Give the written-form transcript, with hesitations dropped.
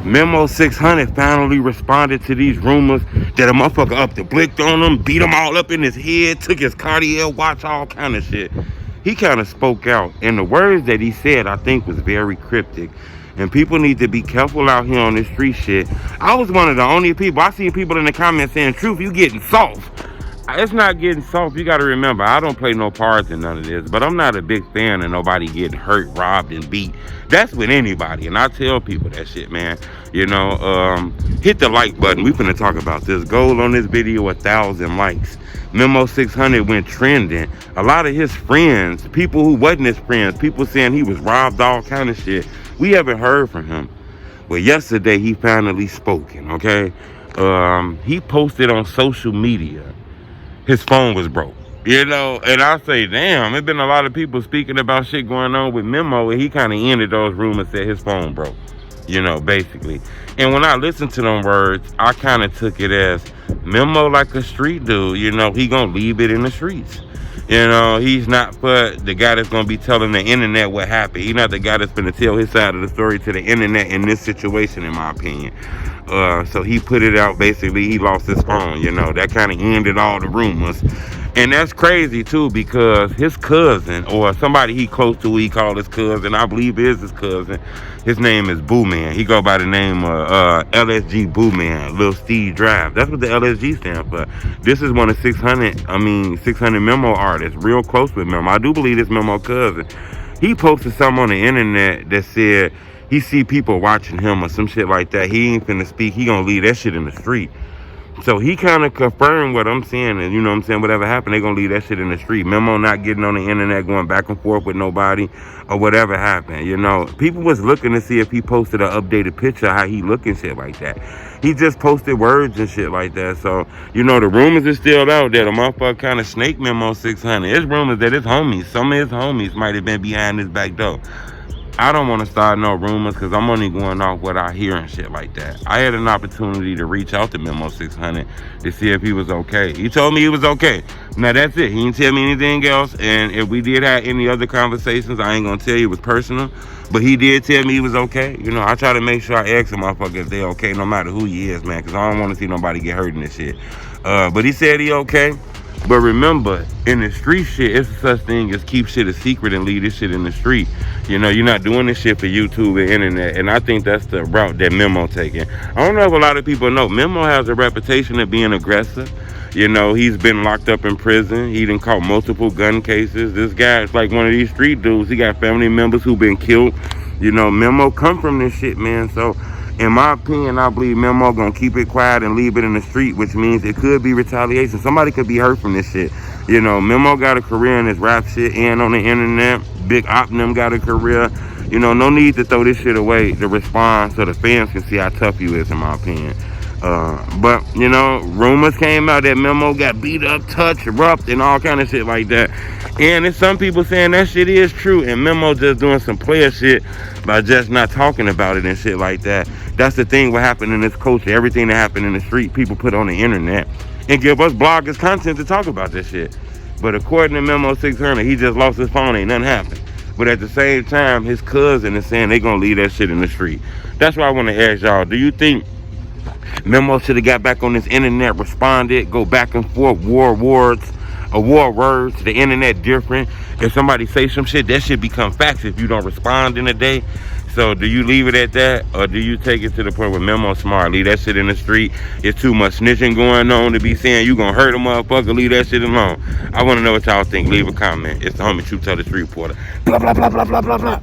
Memo 600 finally responded to these rumors that a motherfucker up the blicked on him, beat him all up in his head, took his Cartier watch, all kind of shit. He kind of spoke out, and the words that he said I think was very cryptic. And people need to be careful out here on this street shit. I was one of the only people, I seen people in the comments saying, Truth, you getting soft. It's not getting soft. You got to remember, I don't play no parts in none of this, but I'm not a big fan of nobody getting hurt, robbed, and beat. That's with anybody, and I tell people that shit, man. You know, hit the like button. We finna talk about this. Goal on this video, 1,000 likes. Memo 600 went trending. A lot of his friends, people who wasn't his friends, people saying he was robbed, all kind of shit. We haven't heard from him. Well, yesterday he finally spoken, okay? He posted on social media. His phone was broke, you know, and I say, damn, there's been a lot of people speaking about shit going on with Memo, and he kind of ended those rumors that his phone broke, you know, basically. And when I listened to them words, I kind of took it as Memo like a street dude, you know, he gonna leave it in the streets. You know, he's not for the guy that's gonna be telling the internet what happened. He's not the guy that's gonna tell his side of the story to the internet in this situation, in my opinion. So he put it out, basically, he lost his phone, you know, that kind of ended all the rumors. And that's crazy too, because his cousin, or somebody he close to, he called his cousin, I believe is his cousin, his name is Boo Man. He go by the name of LSG Boo Man, Lil Steve Drive. That's what the LSG stands for. This is one of 600 Memo artists, real close with Memo. I do believe this Memo cousin. He posted something on the internet that said he see people watching him or some shit like that. He ain't finna speak. He gonna leave that shit in the street. So he kind of confirmed what I'm saying, and you know what I'm saying, whatever happened, they gonna leave that shit in the street. Memo not getting on the internet, going back and forth with nobody, or whatever happened, you know. People was looking to see if he posted an updated picture, how he looking, shit like that. He just posted words and shit like that. So, you know, the rumors is still out there. The motherfucker kind of snake Memo 600. It's rumors that his homies, some of his homies might have been behind his back door. I don't want to start no rumors because I'm only going off what I hear and shit like that. I had an opportunity to reach out to Memo 600 to see if he was okay. He told me he was okay. Now that's it. He didn't tell me anything else. And if we did have any other conversations, I ain't going to tell you it was personal. But he did tell me he was okay. You know, I try to make sure I ask a motherfucker if they okay, no matter who he is, man. Because I don't want to see nobody get hurt in this shit. But he said he okay. But remember, in the street shit, it's such thing as keep shit a secret and leave this shit in the street. You know, you're not doing this shit for YouTube and internet. And I think that's the route that Memo taking. I don't know if a lot of people know, Memo has a reputation of being aggressive. You know, he's been locked up in prison. He done caught multiple gun cases. This guy is like one of these street dudes. He got family members who been killed. You know, Memo come from this shit, man. So, in my opinion, I believe Memo gonna keep it quiet and leave it in the street, which means it could be retaliation. Somebody could be hurt from this shit. You know, Memo got a career in this rap shit and on the internet. Big Op them got a career. You know, no need to throw this shit away to respond so the fans can see how tough you is, in my opinion. But, you know, rumors came out that Memo got beat up, touched, roughed, and all kind of shit like that. And there's some people saying that shit is true, and Memo just doing some player shit by just not talking about it and shit like that. That's the thing what happened in this culture. Everything that happened in the street, people put on the internet and give us bloggers content to talk about this shit. But according to Memo 600, he just lost his phone, ain't nothing happened. But at the same time, his cousin is saying they gonna leave that shit in the street. That's why I want to ask y'all, do you think Memo should have got back on this internet, responded, go back and forth, war words, the internet different? If somebody say some shit, that shit become facts if you don't respond in a day. So do you leave it at that, or do you take it to the point where Memo's smart, leave that shit in the street? It's too much snitching going on to be saying you gonna hurt a motherfucker, leave that shit alone. I want to know what y'all think. Leave a comment. It's the homie TruthTeller Street Reporter. Blah, blah, blah, blah, blah, blah, blah.